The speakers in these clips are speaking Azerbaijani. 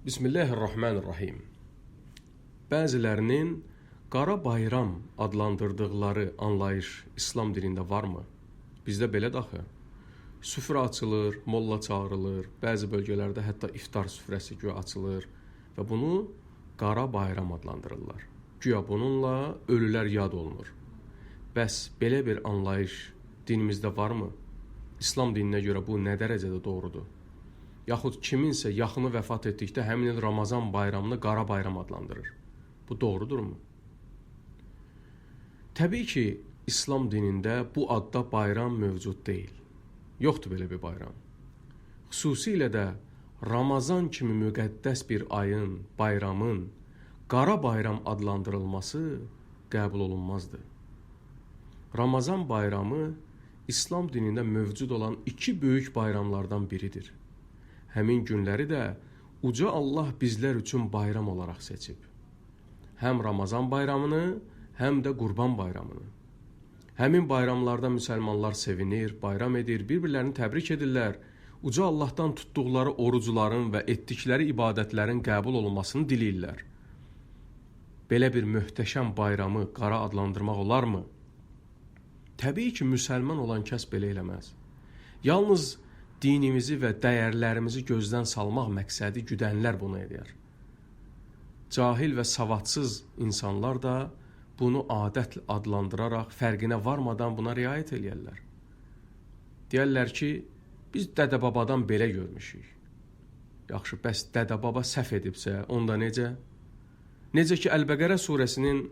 Bismillahirrahmanirrahim. Bəzilərinin qara bayram adlandırdıqları anlayış İslam dinində varmı? Bizdə belə daxı. Süfrə açılır, molla çağırılır, bəzi bölgələrdə hətta iftar süfrəsi güya açılır və bunu qara bayram adlandırırlar. Güya bununla ölülər yad olunur. Bəs belə bir anlayış dinimizdə varmı? İslam dininə görə bu nə dərəcədə doğrudur? Yaxud kiminsə yaxını vəfat etdikdə həmin il Ramazan bayramını qara bayram adlandırır. Bu doğrudurmu? Təbii ki, İslam dinində bu adda bayram mövcud deyil. Yoxdur belə bir bayram. Xüsusilə də Ramazan kimi müqəddəs bir ayın, bayramın qara bayram adlandırılması qəbul olunmazdı. Ramazan bayramı İslam dinində mövcud olan iki böyük bayramlardan biridir. Həmin günləri də Uca Allah bizlər üçün bayram olaraq seçib. Həm Ramazan bayramını, həm də Qurban bayramını. Həmin bayramlarda müsəlmanlar sevinir, bayram edir, bir-birlərini təbrik edirlər. Uca Allahdan tutduqları orucuların və etdikləri ibadətlərin qəbul olunmasını diləyirlər. Belə bir möhtəşəm bayramı qara adlandırmaq olarmı? Təbii ki, müsəlman olan kəs belə eləməz. Yalnız dinimizi və dəyərlərimizi gözdən salmaq məqsədi güdənlər bunu edir. Cahil və savadsız insanlar da bunu adət adlandıraraq fərqinə varmadan buna riayət edirlər. Deyərlər ki, biz dədə-babadan belə görmüşük. Yaxşı, bəs dədə-baba səhv edibsə, onda necə? Necə ki, Əl-Bəqərə surəsinin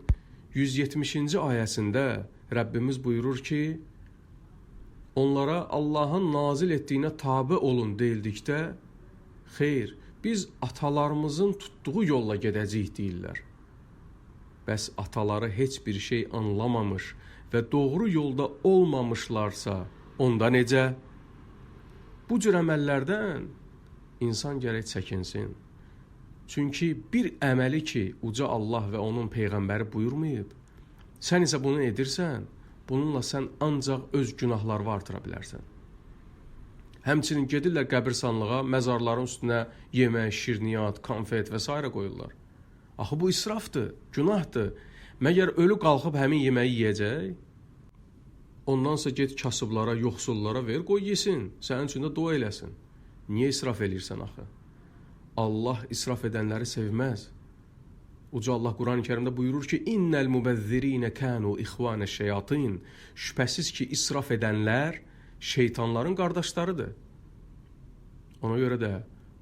170-ci ayəsində Rəbbimiz buyurur ki, onlara Allahın nazil etdiyinə tabe olun deyildikdə, xeyr, biz atalarımızın tutduğu yolla gedəcəyik deyirlər. Bəs ataları heç bir şey anlamamış və doğru yolda olmamışlarsa, onda necə? Bu cür əməllərdən insan gərək çəkinsin. Çünki bir əməli ki, Uca Allah və onun Peyğəmbəri buyurmayıb, sən isə bunu edirsən, bununla sən ancaq öz günahlarını artıra bilərsən. Həmçinin gedirlər qəbirstanlığa, məzarların üstünə yemək, şirniyyat, konfet və s. qoyurlar. Axı bu israfdır, günahdır. Məgər ölü qalxıb həmin yeməyi yeyəcək? Ondansa get kasıblara, yoxsullara ver, qoy yesin, sənin üçün də dua eləsin. Niyə israf eləyirsən axı? Allah israf edənləri sevməz. Uca Allah Quran-ı Kərimdə buyurur ki, İnnəl mübəzzirinə kənu ixvanə şeyatin. Şübhəsiz ki, israf edənlər şeytanların qardaşlarıdır. Ona görə də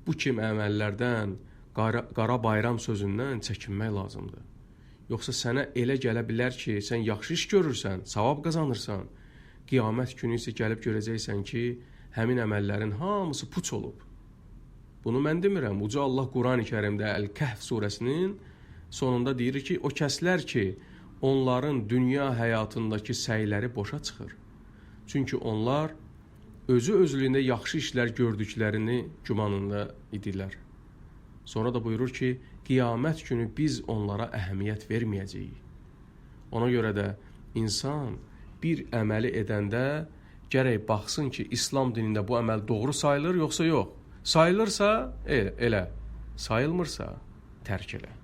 bu kimi əməllərdən, qara bayram sözündən çəkinmək lazımdır. Yoxsa sənə elə gələ bilər ki, sən yaxşı iş görürsən, savab qazanırsan. Qiyamət günü isə gəlib görəcəksən ki, həmin əməllərin hamısı puç olub. Bunu mən demirəm. Uca Allah Quran-ı Kərimdə Əl-Kəhf surəsinin sonunda deyir ki, o kəslər ki, onların dünya həyatındakı səyləri boşa çıxır. Çünki onlar özü-özlüyündə yaxşı işlər gördüklərini gümanında idilər. Sonra da buyurur ki, qiyamət günü biz onlara əhəmiyyət verməyəcəyik. Ona görə də insan bir əməli edəndə gərək baxsın ki, İslam dinində bu əməl doğru sayılır, yoxsa yox. Sayılırsa elə, sayılmırsa tərk elə.